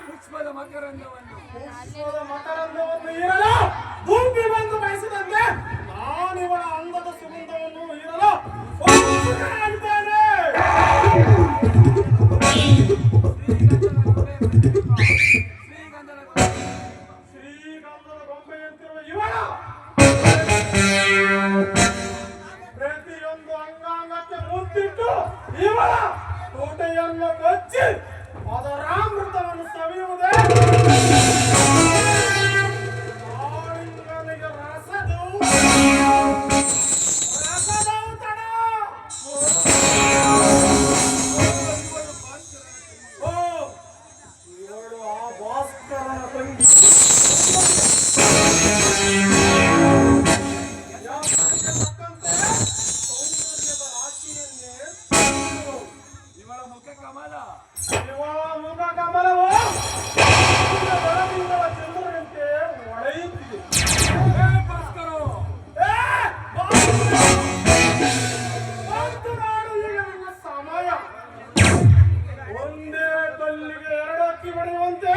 ಪುಷ್ಪದ ಮಕರಂದವನ್ನು ಇರಲು ಧೂಪಿ ಬಂದು ಬಯಸಿದಂತೆ ನಾನಿವಳ ಅಂಗದ ಸುಗಂಧವನ್ನು ಇರಲು ಒಪ್ಪಿಕೊಳ್ಳುತ್ತೇನೆ. ಶ್ರೀಗಂಧದ ಗೊಂಬೆಯಂತಿರುವ ಇವಳ ಪ್ರತಿಯೊಂದು ಅಂಗಾಂಗಕ್ಕೆ ಮುತ್ತಿಟ್ಟು ಇವಳ ಕೋಟೆಯನ್ನು ಕೊಚ್ಚಿ ಅದರ ಅಮೃತವನ್ನು ಸವಿಯುವುದೇ ಆಳಿಂಗನಿಗೆ ರಸದೌತಣ. ಓ ಇವಳು ಆ ಭಾಸ್ಕರನ ತಂಗಿ. ಸೌಂದರ್ಯದ ರಾಶಿಯನ್ನೇ ಇವಳ ಮುಖ ಕಮಲ ಮುಖ ಕಮಲವು ಬೆಳದಿಂಗಳ ಚಂದ್ರನಂತೆ ಹೊಳೆಯುತ್ತಿದೆ. ನಾಡು ಈಗ ನನ್ನ ಸಮಯ. ಒಂದೇ ಕಲ್ಲಿಗೆ ಎರಡು ಅಕ್ಕಿ ಬಡಿಯುವಂತೆ